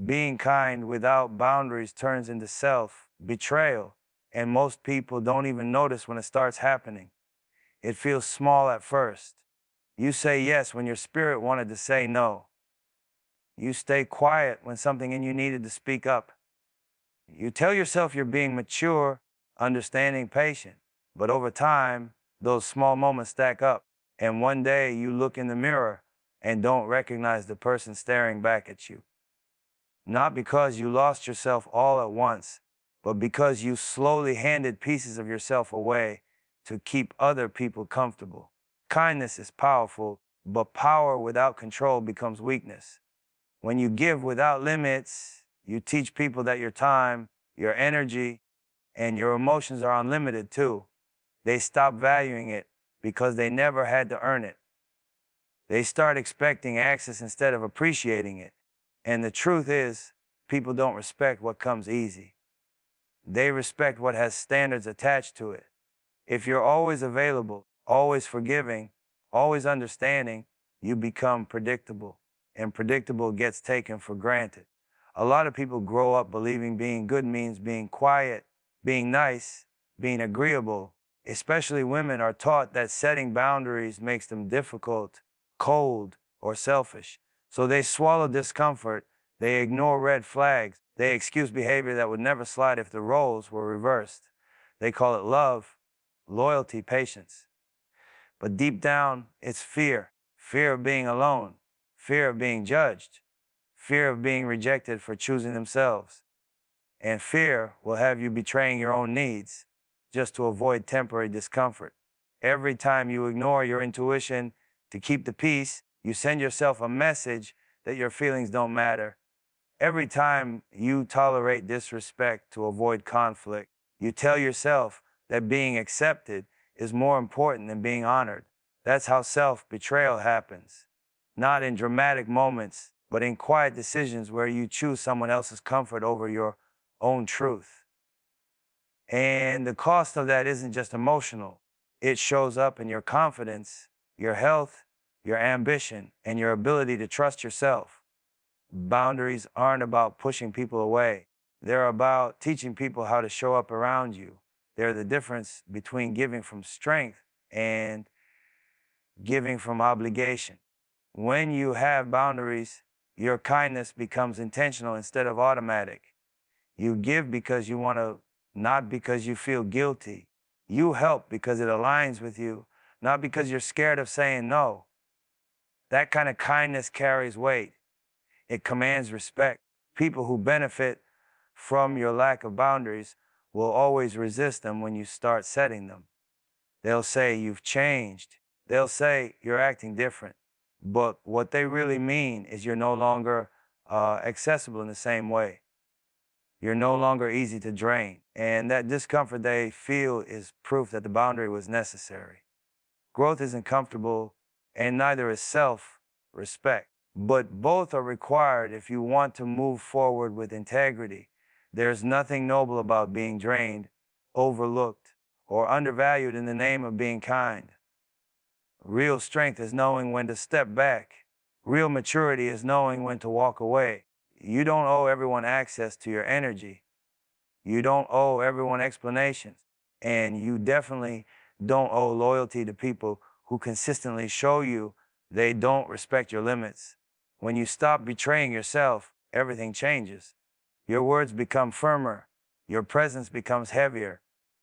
Being kind without boundaries turns into self-betrayal, and most people don't even notice when it starts happening. It feels small at first. You say yes when your spirit wanted to say no. You stay quiet when something in you needed to speak up. You tell yourself you're being mature, understanding, patient. But over time, those small moments stack up. And one day you look in the mirror and don't recognize the person staring back at you. Not because you lost yourself all at once, but because you slowly handed pieces of yourself away to keep other people comfortable. Kindness is powerful, but power without control becomes weakness. When you give without limits, you teach people that your time, your energy, and your emotions are unlimited too. They stop valuing it because they never had to earn it. They start expecting access instead of appreciating it. And the truth is, people don't respect what comes easy. They respect what has standards attached to it. If you're always available, always forgiving, always understanding, you become predictable. And predictable gets taken for granted. A lot of people grow up believing being good means being quiet, being nice, being agreeable. Especially women are taught that setting boundaries makes them difficult, cold, or selfish. So they swallow discomfort, they ignore red flags, they excuse behavior that would never slide if the roles were reversed. They call it love, loyalty, patience. But deep down, it's fear. Fear of being alone, fear of being judged, fear of being rejected for choosing themselves. And fear will have you betraying your own needs just to avoid temporary discomfort. Every time you ignore your intuition to keep the peace, you send yourself a message that your feelings don't matter. Every time you tolerate disrespect to avoid conflict, you tell yourself that being accepted is more important than being honored. That's how self-betrayal happens. Not in dramatic moments, but in quiet decisions where you choose someone else's comfort over your own truth. And the cost of that isn't just emotional. It shows up in your confidence, your health, your ambition, and your ability to trust yourself. Boundaries aren't about pushing people away. They're about teaching people how to show up around you. They're the difference between giving from strength and giving from obligation. When you have boundaries, your kindness becomes intentional instead of automatic. You give because you want to, not because you feel guilty. You help because it aligns with you, not because you're scared of saying no. That kind of kindness carries weight. It commands respect. People who benefit from your lack of boundaries will always resist them when you start setting them. They'll say you've changed. They'll say you're acting different. But what they really mean is you're no longer accessible in the same way. You're no longer easy to drain. And that discomfort they feel is proof that the boundary was necessary. Growth isn't comfortable, and neither is self-respect. But both are required if you want to move forward with integrity. There's nothing noble about being drained, overlooked, or undervalued in the name of being kind. Real strength is knowing when to step back. Real maturity is knowing when to walk away. You don't owe everyone access to your energy. You don't owe everyone explanations. And you definitely don't owe loyalty to people who consistently show you they don't respect your limits. When you stop betraying yourself, everything changes. Your words become firmer. Your presence becomes heavier.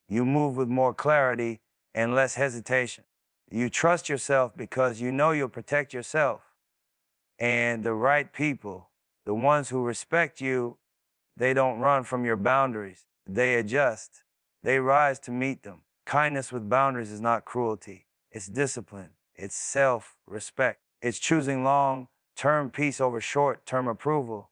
You move with more clarity and less hesitation. You trust yourself because you know you'll protect yourself. And the right people, the ones who respect you, they don't run from your boundaries. They adjust. They rise to meet them. Kindness with boundaries is not cruelty. It's discipline. It's self-respect. It's choosing long-term peace over short-term approval.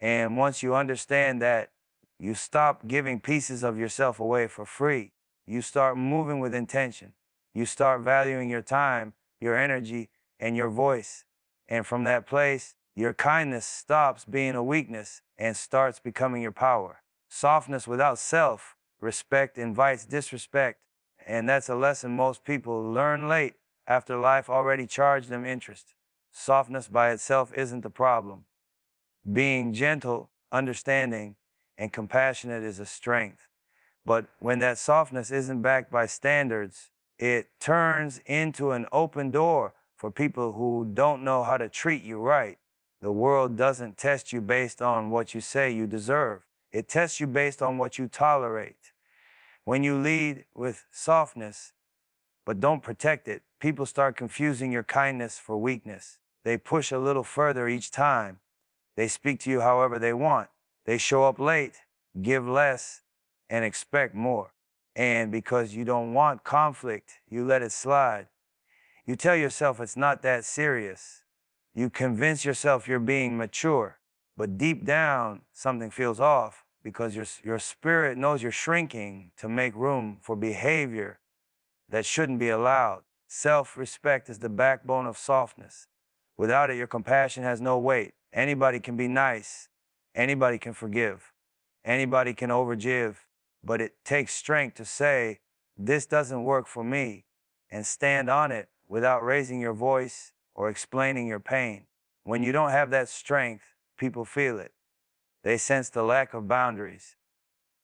And once you understand that, you stop giving pieces of yourself away for free. You start moving with intention. You start valuing your time, your energy, and your voice. And from that place, your kindness stops being a weakness and starts becoming your power. Softness without self-respect invites disrespect. And that's a lesson most people learn late after life already charged them interest. Softness by itself isn't the problem. Being gentle, understanding, and compassionate is a strength. But when that softness isn't backed by standards, it turns into an open door for people who don't know how to treat you right. The world doesn't test you based on what you say you deserve. It tests you based on what you tolerate. When you lead with softness, but don't protect it, people start confusing your kindness for weakness. They push a little further each time. They speak to you however they want. They show up late, give less, and expect more. And because you don't want conflict, you let it slide. You tell yourself it's not that serious. You convince yourself you're being mature. But deep down, something feels off because your spirit knows you're shrinking to make room for behavior that shouldn't be allowed. Self-respect is the backbone of softness. Without it, your compassion has no weight. Anybody can be nice. Anybody can forgive. Anybody can overgive. But it takes strength to say, this doesn't work for me, and stand on it without raising your voice or explaining your pain. When you don't have that strength, people feel it. They sense the lack of boundaries.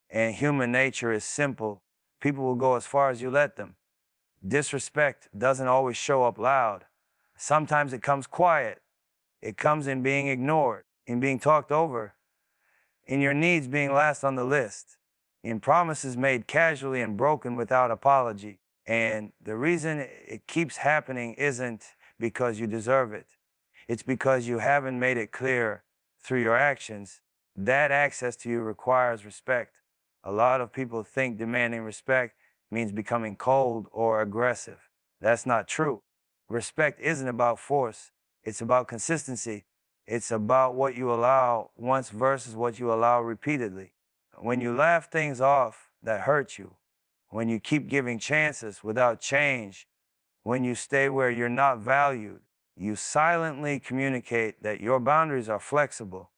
And human nature is simple. People will go as far as you let them. Disrespect doesn't always show up loud. Sometimes it comes quiet. It comes in being ignored, in being talked over, in your needs being last on the list, in promises made casually and broken without apology. And the reason it keeps happening isn't because you deserve it. It's because you haven't made it clear through your actions that access to you requires respect. A lot of people think demanding respect means becoming cold or aggressive. That's not true. Respect isn't about force. It's about consistency. It's about what you allow once versus what you allow repeatedly. When you laugh things off that hurt you, when you keep giving chances without change, when you stay where you're not valued, you silently communicate that your boundaries are flexible.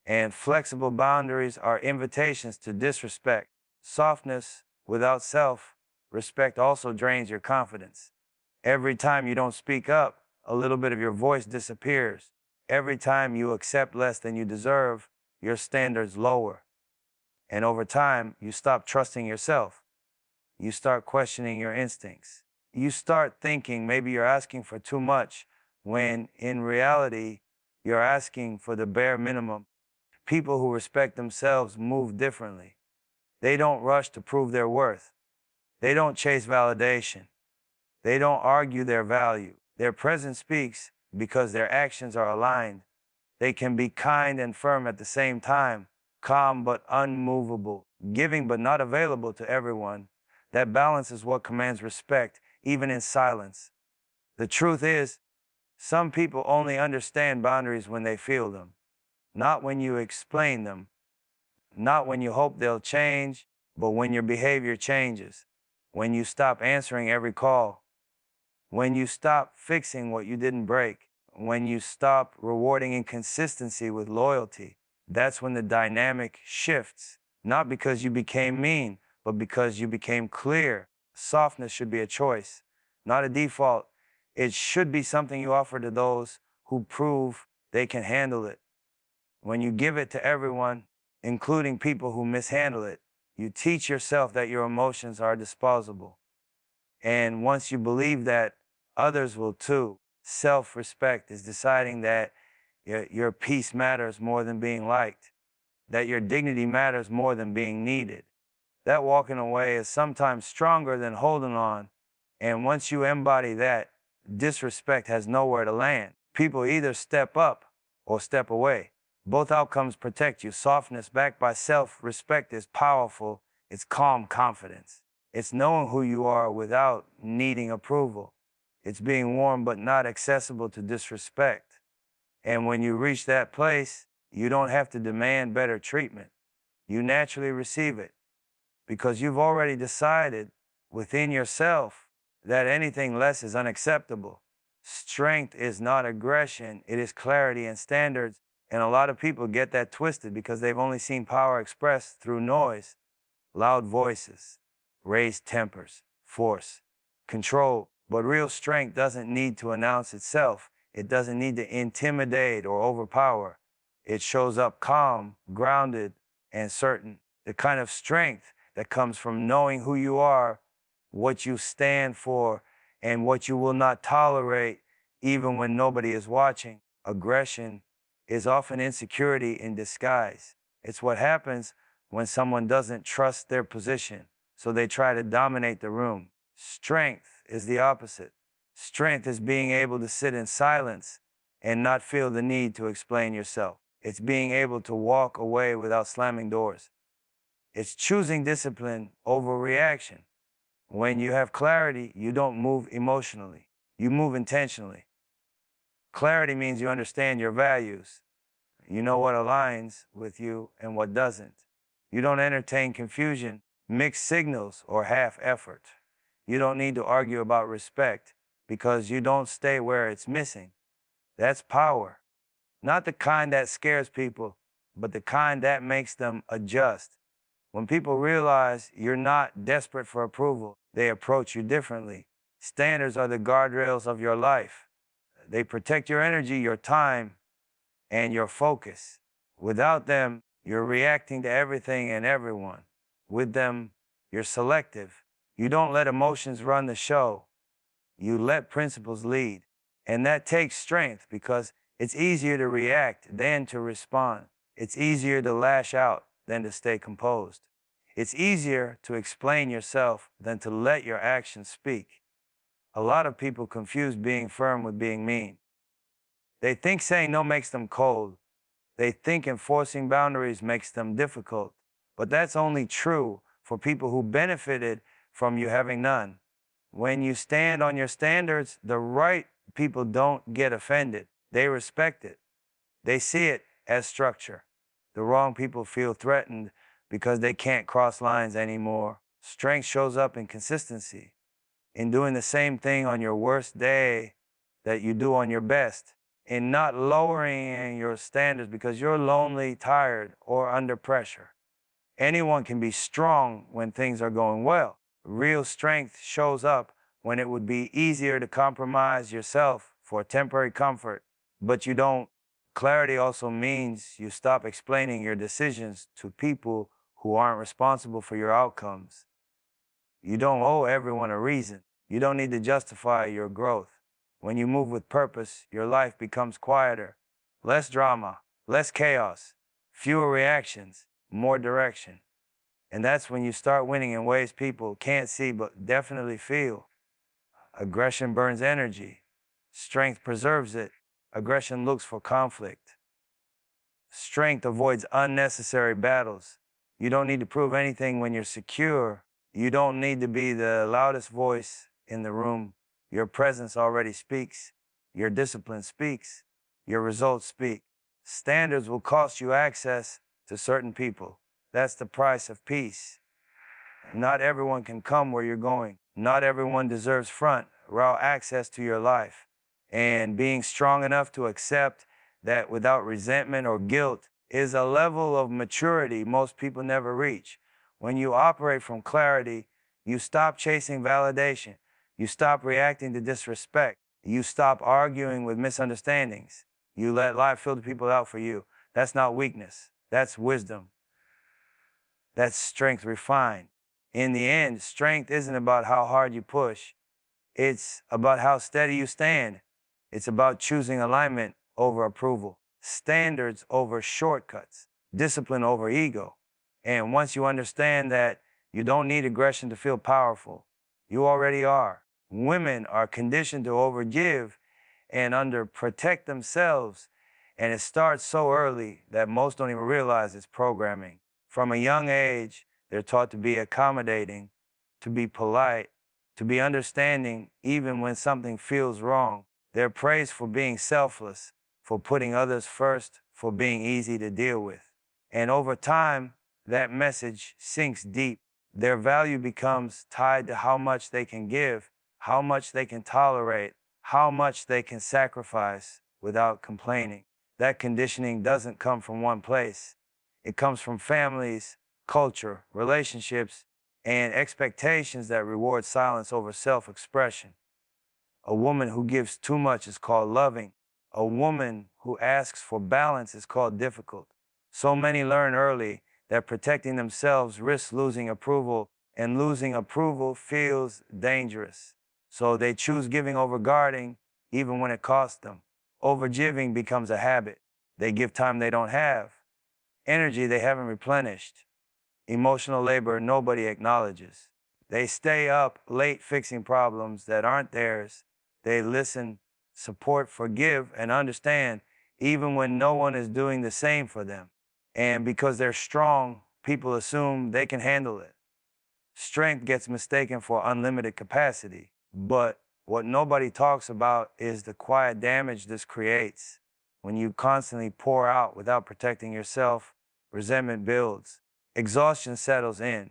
And flexible boundaries are invitations to disrespect. Softness without self-respect also drains your confidence. Every time you don't speak up, a little bit of your voice disappears. Every time you accept less than you deserve, your standards lower. And over time, you stop trusting yourself. You start questioning your instincts. You start thinking maybe you're asking for too much, when in reality, you're asking for the bare minimum. People who respect themselves move differently. They don't rush to prove their worth. They don't chase validation. They don't argue their value. Their presence speaks because their actions are aligned. They can be kind and firm at the same time, calm but unmovable, giving but not available to everyone. That balance is what commands respect, even in silence. The truth is, some people only understand boundaries when they feel them, not when you explain them, not when you hope they'll change, but when your behavior changes, when you stop answering every call, when you stop fixing what you didn't break, when you stop rewarding inconsistency with loyalty. That's when the dynamic shifts, not because you became mean, but because you became clear. Softness should be a choice, not a default. It should be something you offer to those who prove they can handle it. When you give it to everyone, including people who mishandle it, you teach yourself that your emotions are disposable. And once you believe that, others will too. Self-respect is deciding that your peace matters more than being liked, that your dignity matters more than being needed. That walking away is sometimes stronger than holding on. And once you embody that, disrespect has nowhere to land. People either step up or step away. Both outcomes protect you. Softness backed by self-respect is powerful. It's calm confidence. It's knowing who you are without needing approval. It's being warm but not accessible to disrespect. And when you reach that place, you don't have to demand better treatment. You naturally receive it because you've already decided within yourself that anything less is unacceptable. Strength is not aggression, it is clarity and standards. And a lot of people get that twisted because they've only seen power expressed through noise, loud voices, raised tempers, force, control. But real strength doesn't need to announce itself. It doesn't need to intimidate or overpower. It shows up calm, grounded, and certain. The kind of strength that comes from knowing who you are, what you stand for, and what you will not tolerate even when nobody is watching. Aggression is often insecurity in disguise. It's what happens when someone doesn't trust their position, so they try to dominate the room. Strength is the opposite. Strength is being able to sit in silence and not feel the need to explain yourself. It's being able to walk away without slamming doors. It's choosing discipline over reaction. When you have clarity, you don't move emotionally. You move intentionally. Clarity means you understand your values. You know what aligns with you and what doesn't. You don't entertain confusion, mixed signals, or half effort. You don't need to argue about respect because you don't stay where it's missing. That's power. Not the kind that scares people, but the kind that makes them adjust. When people realize you're not desperate for approval, they approach you differently. Standards are the guardrails of your life. They protect your energy, your time, and your focus. Without them, you're reacting to everything and everyone. With them, you're selective. You don't let emotions run the show. You let principles lead. And that takes strength because it's easier to react than to respond. It's easier to lash out than to stay composed. It's easier to explain yourself than to let your actions speak. A lot of people confuse being firm with being mean. They think saying no makes them cold. They think enforcing boundaries makes them difficult. But that's only true for people who benefited from you having none. When you stand on your standards, the right people don't get offended. They respect it. They see it as structure. The wrong people feel threatened because they can't cross lines anymore. Strength shows up in consistency, in doing the same thing on your worst day that you do on your best, in not lowering your standards because you're lonely, tired, or under pressure. Anyone can be strong when things are going well. Real strength shows up when it would be easier to compromise yourself for temporary comfort, but you don't. Clarity also means you stop explaining your decisions to people who aren't responsible for your outcomes. You don't owe everyone a reason. You don't need to justify your growth. When you move with purpose, your life becomes quieter. Less drama, less chaos, fewer reactions, more direction. And that's when you start winning in ways people can't see but definitely feel. Aggression burns energy. Strength preserves it. Aggression looks for conflict. Strength avoids unnecessary battles. You don't need to prove anything when you're secure. You don't need to be the loudest voice in the room. Your presence already speaks. Your discipline speaks. Your results speak. Standards will cost you access to certain people. That's the price of peace. Not everyone can come where you're going. Not everyone deserves front row access to your life. And being strong enough to accept that without resentment or guilt is a level of maturity most people never reach. When you operate from clarity, you stop chasing validation. You stop reacting to disrespect. You stop arguing with misunderstandings. You let life filter people out for you. That's not weakness. That's wisdom. That's strength refined. In the end, strength isn't about how hard you push. It's about how steady you stand. It's about choosing alignment over approval, standards over shortcuts, discipline over ego. And once you understand that you don't need aggression to feel powerful, you already are. Women are conditioned to overgive and underprotect themselves, and it starts so early that most don't even realize it's programming. From a young age, they're taught to be accommodating, to be polite, to be understanding even when something feels wrong. They're praised for being selfless, for putting others first, for being easy to deal with. And over time, that message sinks deep. Their value becomes tied to how much they can give, how much they can tolerate, how much they can sacrifice without complaining. That conditioning doesn't come from one place. It comes from families, culture, relationships, and expectations that reward silence over self-expression. A woman who gives too much is called loving. A woman who asks for balance is called difficult. So many learn early that protecting themselves risks losing approval, and losing approval feels dangerous. So they choose giving over guarding, even when it costs them. Overgiving becomes a habit. They give time they don't have, energy they haven't replenished, emotional labor nobody acknowledges. They stay up late fixing problems that aren't theirs. They listen, support, forgive, and understand even when no one is doing the same for them. And because they're strong, people assume they can handle it. Strength gets mistaken for unlimited capacity. But what nobody talks about is the quiet damage this creates. When you constantly pour out without protecting yourself, resentment builds, exhaustion settles in,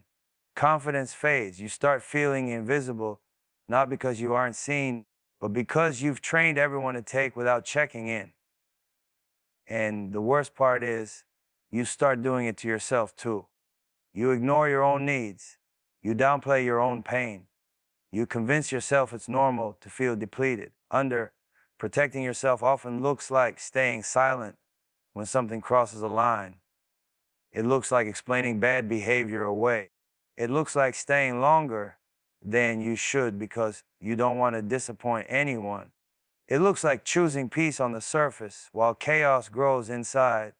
confidence fades. You start feeling invisible, not because you aren't seen, but because you've trained everyone to take without checking in. And the worst part is, you start doing it to yourself too. You ignore your own needs. You downplay your own pain. You convince yourself it's normal to feel depleted. Protecting yourself often looks like staying silent when something crosses a line. It looks like explaining bad behavior away. It looks like staying longer than you should because you don't want to disappoint anyone. It looks like choosing peace on the surface while chaos grows inside.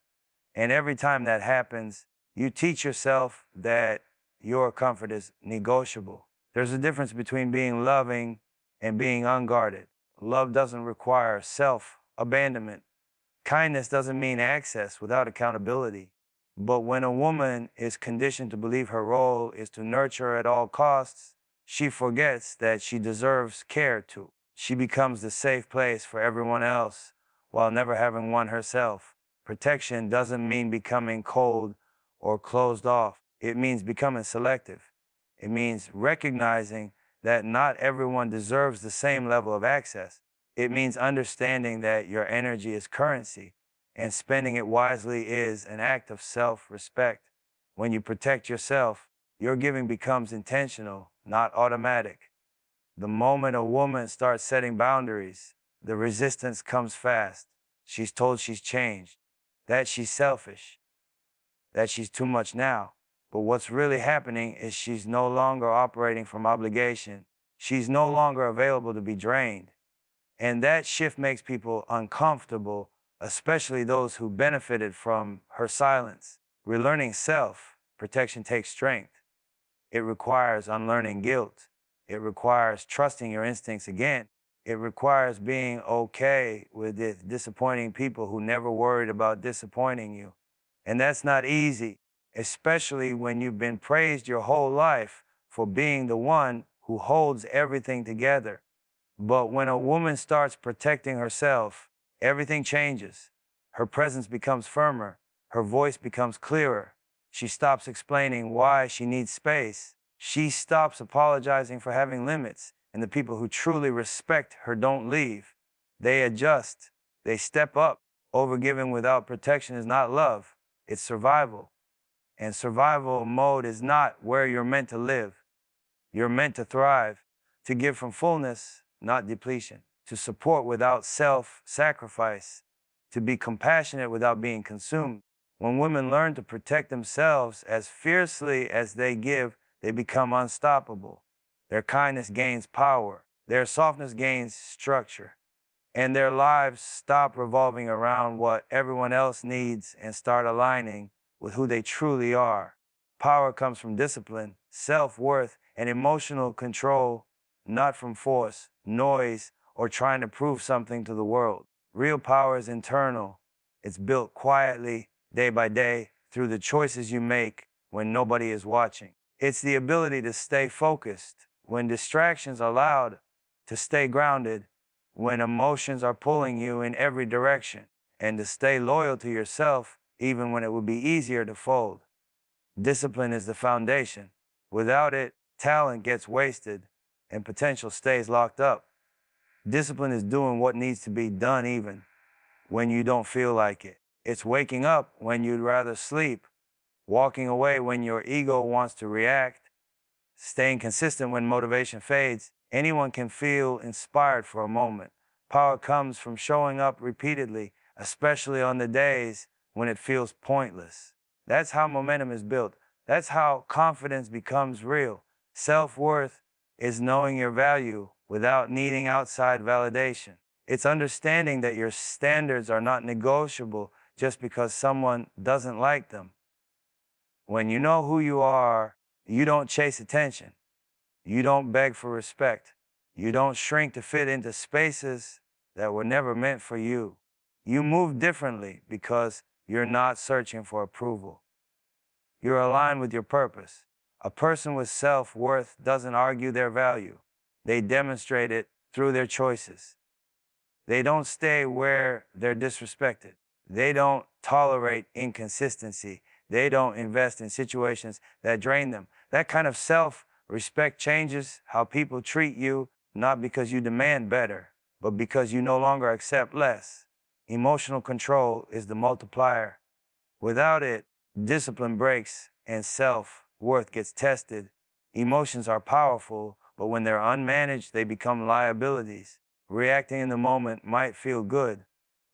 And every time that happens, you teach yourself that your comfort is negotiable. There's a difference between being loving and being unguarded. Love doesn't require self-abandonment. Kindness doesn't mean access without accountability. But when a woman is conditioned to believe her role is to nurture at all costs, she forgets that she deserves care too. She becomes the safe place for everyone else while never having one herself. Protection doesn't mean becoming cold or closed off. It means becoming selective. It means recognizing that not everyone deserves the same level of access. It means understanding that your energy is currency, and spending it wisely is an act of self-respect. When you protect yourself, your giving becomes intentional, not automatic. The moment a woman starts setting boundaries, the resistance comes fast. She's told she's changed, that she's selfish, that she's too much now. But what's really happening is she's no longer operating from obligation. She's no longer available to be drained. And that shift makes people uncomfortable, especially those who benefited from her silence. Relearning self-protection takes strength. It requires unlearning guilt. It requires trusting your instincts again. It requires being okay with disappointing people who never worried about disappointing you. And that's not easy, especially when you've been praised your whole life for being the one who holds everything together. But when a woman starts protecting herself, everything changes. Her presence becomes firmer. Her voice becomes clearer. She stops explaining why she needs space. She stops apologizing for having limits. And the people who truly respect her don't leave. They adjust. They step up. Overgiving without protection is not love. It's survival. And survival mode is not where you're meant to live. You're meant to thrive, to give from fullness, not depletion, to support without self-sacrifice, to be compassionate without being consumed. When women learn to protect themselves as fiercely as they give, they become unstoppable. Their kindness gains power, their softness gains structure, and their lives stop revolving around what everyone else needs and start aligning with who they truly are. Power comes from discipline, self-worth, and emotional control, not from force, noise, or trying to prove something to the world. Real power is internal. It's built quietly, day by day, through the choices you make when nobody is watching. It's the ability to stay focused when distractions are loud, to stay grounded when emotions are pulling you in every direction, and to stay loyal to yourself even when it would be easier to fold. Discipline is the foundation. Without it, talent gets wasted and potential stays locked up. Discipline is doing what needs to be done even when you don't feel like it. It's waking up when you'd rather sleep, walking away when your ego wants to react, staying consistent when motivation fades. Anyone can feel inspired for a moment, Power comes from showing up repeatedly, especially on the days when it feels pointless. That's how momentum is built. That's how confidence becomes real. Self-worth is knowing your value without needing outside validation. It's understanding that your standards are not negotiable just because someone doesn't like them. When you know who you are, you don't chase attention. You don't beg for respect. You don't shrink to fit into spaces that were never meant for you. You move differently because you're not searching for approval. You're aligned with your purpose. A person with self-worth doesn't argue their value. They demonstrate it through their choices. They don't stay where they're disrespected. They don't tolerate inconsistency. They don't invest in situations that drain them. That kind of self-respect changes how people treat you, not because you demand better, but because you no longer accept less. Emotional control is the multiplier. Without it, discipline breaks and self-worth gets tested. Emotions are powerful, but when they're unmanaged, they become liabilities. Reacting in the moment might feel good,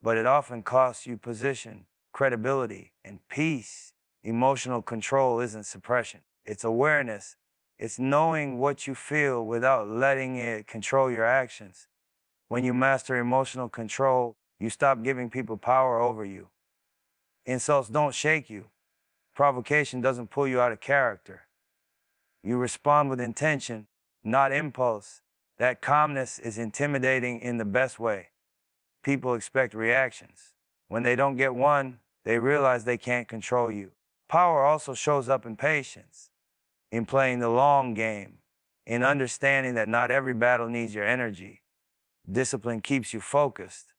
but it often costs you position, credibility, and peace. Emotional control isn't suppression. It's awareness. It's knowing what you feel without letting it control your actions. When you master emotional control, you stop giving people power over you. Insults don't shake you. Provocation doesn't pull you out of character. You respond with intention, not impulse. That calmness is intimidating in the best way. People expect reactions. When they don't get one, they realize they can't control you. Power also shows up in patience, in playing the long game, in understanding that not every battle needs your energy. Discipline keeps you focused.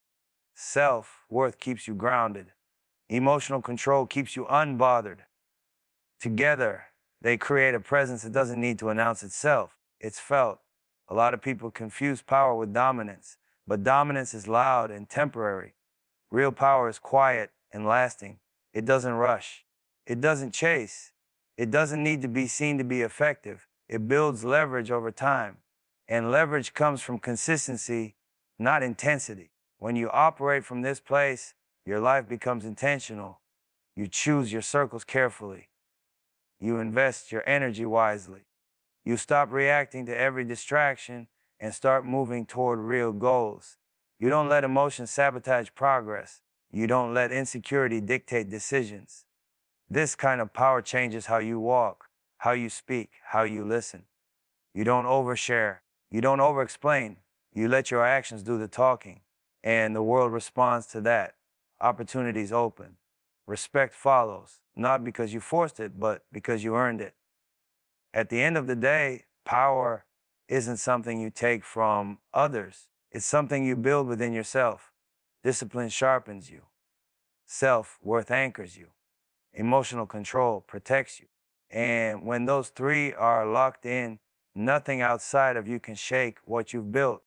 Self-worth keeps you grounded. Emotional control keeps you unbothered. Together, they create a presence that doesn't need to announce itself. It's felt. A lot of people confuse power with dominance, but dominance is loud and temporary. Real power is quiet and lasting. It doesn't rush. It doesn't chase. It doesn't need to be seen to be effective. It builds leverage over time. And leverage comes from consistency, not intensity. When you operate from this place, your life becomes intentional. You choose your circles carefully. You invest your energy wisely. You stop reacting to every distraction and start moving toward real goals. You don't let emotions sabotage progress. You don't let insecurity dictate decisions. This kind of power changes how you walk, how you speak, how you listen. You don't overshare. You don't overexplain. You let your actions do the talking. And the world responds to that. Opportunities open. Respect follows, not because you forced it, but because you earned it. At the end of the day, power isn't something you take from others. It's something you build within yourself. Discipline sharpens you. Self-worth anchors you. Emotional control protects you. And when those three are locked in, nothing outside of you can shake what you've built.